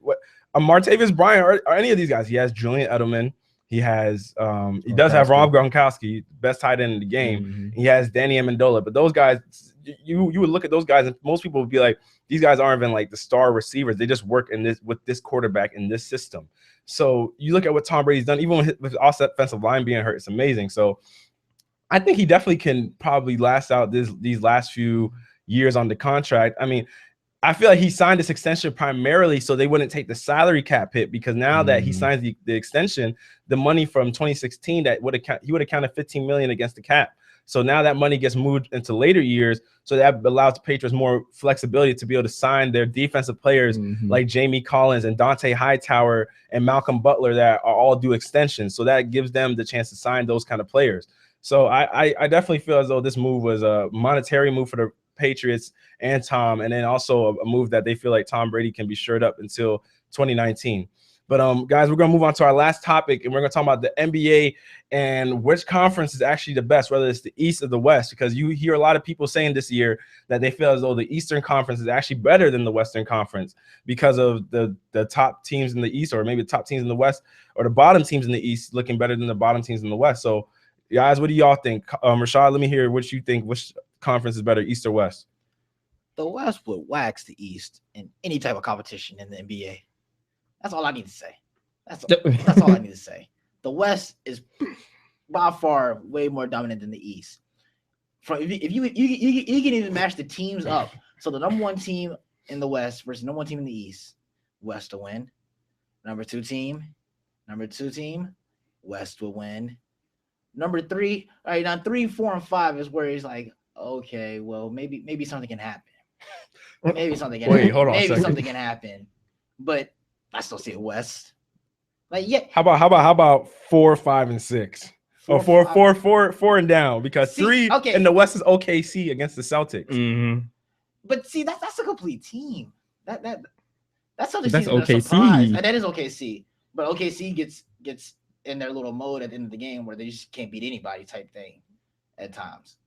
Martavis Bryant or any of these guys. He has Julian Edelman. He has he does have Rob Gronkowski, best tight end in the game. He has Danny Amendola. But those guys, you would look at those guys, and most people would be like, these guys aren't even like the star receivers. They just work with this quarterback in this system. So you look at what Tom Brady's done, even with offensive line being hurt, it's amazing. So I think he definitely can probably last out these last few years on the contract. I mean, I feel like he signed this extension primarily so they wouldn't take the salary cap hit, because now that he signs the extension, the money from 2016 he would have counted $15 million against the cap. So now that money gets moved into later years, so that allows the Patriots more flexibility to be able to sign their defensive players like Jamie Collins and Dante Hightower and Malcolm Butler that are all due extensions. So that gives them the chance to sign those kind of players. So I definitely feel as though this move was a monetary move for the Patriots and Tom, and then also a move that they feel like Tom Brady can be shored up until 2019. But guys, we're gonna move on to our last topic, and we're gonna talk about the NBA and which conference is actually the best, whether it's the East or the West, because you hear a lot of people saying this year that they feel as though the Eastern Conference is actually better than the Western Conference because of the top teams in the East, or maybe the top teams in the West, or the bottom teams in the East looking better than the bottom teams in the West. So guys, what do y'all think? Rashad, let me hear what you think. Which conference is better, East or West? The West would wax the East in any type of competition in the NBA. That's all I need to say. That's all I need to say. The West is by far way more dominant than the East. If you can even match the teams up. So the number one team in the West versus number one team in the East, West will win. Number two team, West will win. Number three, all right, now 3, 4, and 5 is where he's like, okay, well, maybe something can happen. Maybe something can happen. Hold on maybe something can happen. But I still see a West. Like, yeah. How about 4, 5, and 6? Or 4 and down, because 3 in the West is OKC against the Celtics. But see, that's a complete team. That's something. That's OKC. And that is OKC. But OKC gets in their little mode at the end of the game where they just can't beat anybody type thing at times.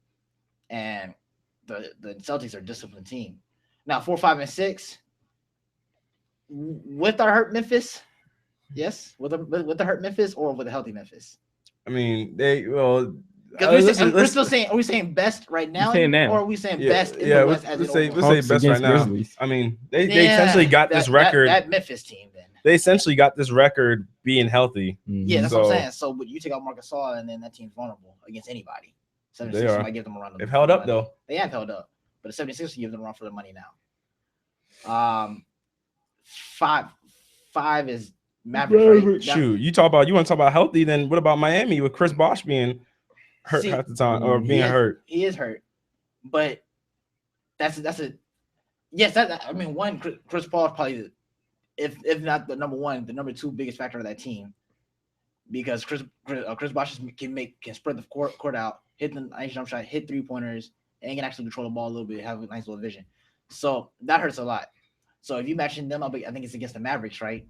And the Celtics are a disciplined team. Now 4, 5, and 6 with our hurt Memphis. Yes, with the hurt Memphis or with a healthy Memphis. I mean, We're still saying, are we saying best right now, saying now. or are we saying best in the West as we'll an say overall? best right now. Grizzlies. I mean, they essentially got this record. That Memphis team, then. They essentially got this record being healthy. Yeah, that's what I'm saying. So, but you take out Marcus Gasol, and then that team's vulnerable against anybody. 76ers might give them a run. They've held up, though. They have held up, but the 76ers give them a run for the money now. Five is Mavericks. Right? Shoot, you want to talk about healthy? Then what about Miami with Chris Bosh being hurt half the time or being hurt? He is hurt, but that's a yes. I mean, one, Chris Paul is probably if not the number one, the number two biggest factor of that team, because Chris Bosh can spread the court out, hit the nice jump shot, hit 3-pointers, and can actually control the ball a little bit, have a nice little vision. So that hurts a lot. So if you matching them up, I think it's against the Mavericks, right?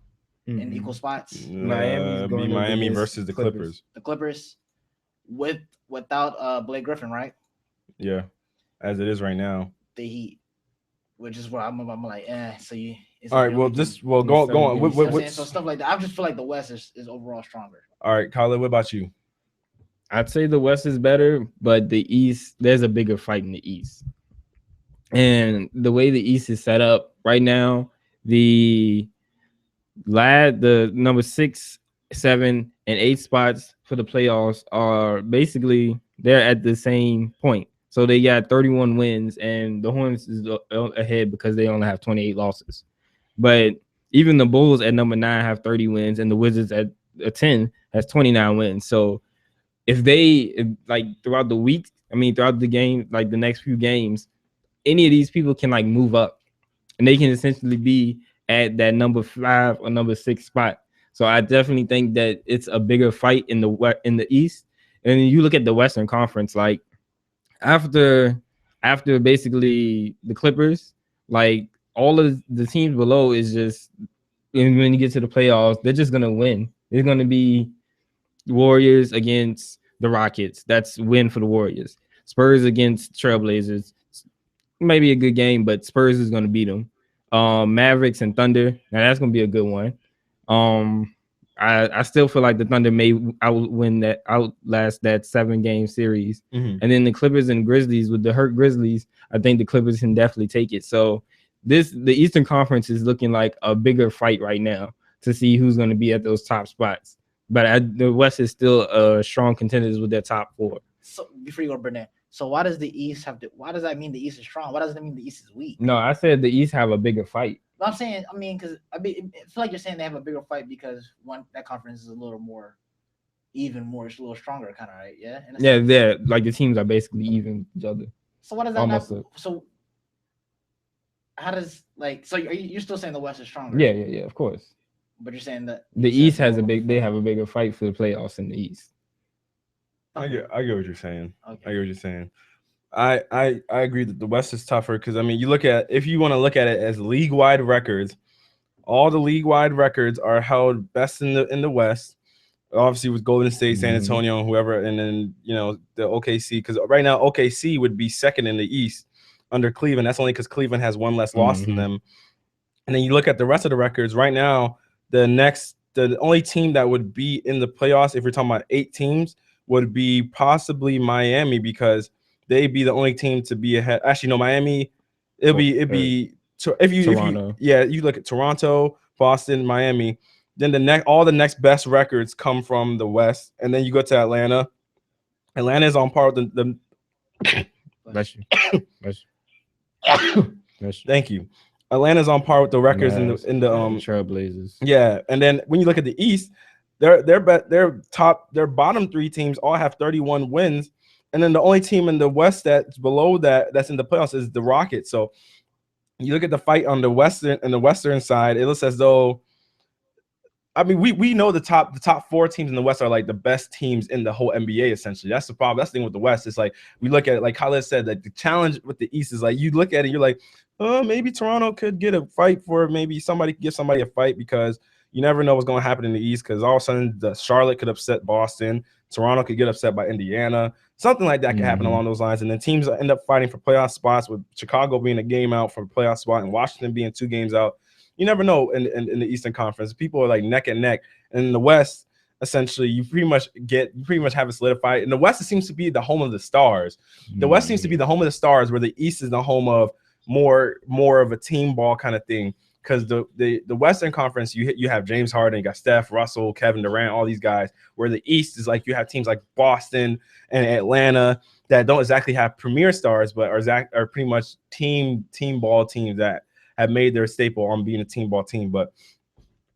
In equal spots. Miami versus the Clippers. The Clippers without Blake Griffin, right? Yeah, as it is right now. The Heat, which is where I'm like, So you. All right. Well, go on. So stuff like that. I just feel like the West is overall stronger. All right, Khaled, what about you? I'd say the West is better, but the East, there's a bigger fight in the East. And the way the East is set up right now, the number 6, 7, and 8 spots for the playoffs are basically they're at the same point. So they got 31 wins, and the Hornets is ahead because they only have 28 losses. But even the Bulls at number 9 have 30 wins, and the Wizards at 10 has 29 wins. So if throughout the week, throughout the game, like the next few games, any of these people can move up, and they can essentially be at that number 5 or number 6 spot. So I definitely think that it's a bigger fight in the East. And you look at the Western Conference, like after basically the Clippers, like all of the teams below is just, and when you get to the playoffs, they're just gonna win. There's gonna be Warriors against the Rockets. That's win for the Warriors. Spurs against Trailblazers. Maybe a good game, but Spurs is gonna beat them. Mavericks and Thunder. Now that's gonna be a good one. I still feel like the Thunder may outlast that 7-game series. And then the Clippers and Grizzlies, with the hurt Grizzlies, I think the Clippers can definitely take it. So the Eastern Conference is looking like a bigger fight right now to see who's going to be at those top spots. But the West is still strong contenders with their top 4. So before you go, Burnett, so why does the East why does that mean the East is strong? Why doesn't that mean the East is weak? No, I said the East have a bigger fight. But I'm saying, because I feel like you're saying they have a bigger fight because that conference is a little more even, a little stronger, kind of, right? Yeah. Yeah, like the teams are basically even each other. So what does that? So how does so you're still saying the West is stronger? Yeah, of course. But you're saying that the East has they have a bigger fight for the playoffs in the East. I get what you're saying. Okay. I get what you're saying. I agree that the West is tougher because if you want to look at it as league-wide records, all the league-wide records are held best in the West. Obviously with Golden State, San Antonio, and whoever, and then the OKC, because right now OKC would be second in the East under Cleveland. That's only because Cleveland has one less loss than them. And then you look at the rest of the records right now. The only team that would be in the playoffs, if you're talking about 8 teams, would be possibly Miami, because they'd be the only team to be ahead. Actually, no, Miami. It'd be Toronto. You look at Toronto, Boston, Miami. Then all the next best records come from the West, and then you go to Atlanta. Atlanta is on par with the. Bless you. Thank you. Atlanta's on par with the records in the Trailblazers. Yeah, and then when you look at the East, their bottom 3 teams all have 31 wins, and then the only team in the West that's below that's in the playoffs is the Rockets. So you look at the fight on the western side, it looks as though, we know the top 4 teams in the West are like the best teams in the whole NBA. Essentially, that's the problem. That's the thing with the West. It's like we look at it, like Khaled said, that the challenge with the East is like you look at it, you're like, maybe Toronto could get a fight for, maybe somebody could give somebody a fight, because you never know what's going to happen in the East, because all of a sudden the Charlotte could upset Boston, Toronto could get upset by Indiana, something like that could happen along those lines, and then teams end up fighting for playoff spots, with Chicago being a game out for a playoff spot and Washington being 2 games out. You never know in the Eastern Conference. People are like neck and neck. And in the West, essentially you pretty much have it solidified. And the West seems to be the home of the stars. The West seems to be the home of the stars, where the East is the home of more of a team ball kind of thing. Because the Western Conference, you have James Harden, you got Steph, Russell, Kevin Durant, all these guys. Where the East is like you have teams like Boston and Atlanta that don't exactly have premier stars, but are pretty much team ball teams that have made their staple on being a team ball team. But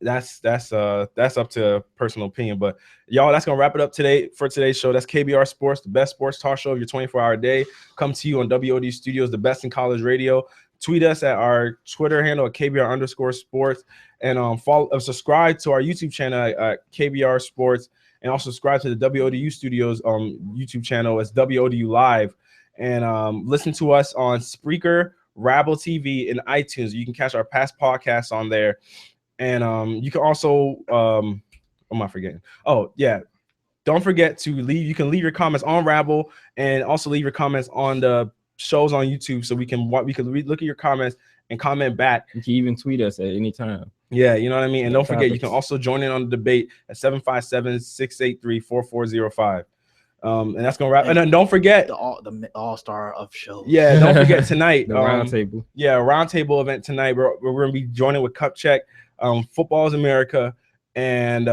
that's up to personal opinion. But y'all, that's gonna wrap it up today for today's show. That's KBR Sports, the best sports talk show of your 24-hour day. Come to you on WOD Studios, the best in college radio. Tweet us at our Twitter handle at KBR_sports, and subscribe to our YouTube channel at KBR Sports, and also subscribe to the WODU Studios YouTube channel. It's WODU Live, and listen to us on Spreaker, Rabble TV, and iTunes. You can catch our past podcasts on there, and you can also what am I forgetting? Oh yeah. Don't forget to leave. You can leave your comments on Rabble, and also leave your comments on the shows on YouTube, so we can look at your comments and comment back. You can even tweet us at any time. Yeah, you know what I mean. And don't forget, you can also join in on the debate at 757-683-4405. And that's gonna wrap. And then don't forget the all-star of shows. Yeah, don't forget tonight. The roundtable. Yeah, roundtable event tonight. We're gonna be joining with Cup Check, Football is America, and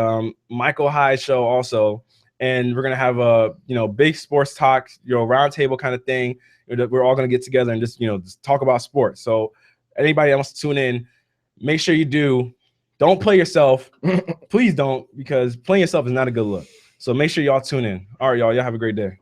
Michael Hyde show also. And we're gonna have a big sports talk, roundtable kind of thing. We're all gonna get together and just talk about sports. So anybody else tune in, make sure you do. Don't play yourself. Please don't, because playing yourself is not a good look. So make sure y'all tune in. All right, y'all have a great day.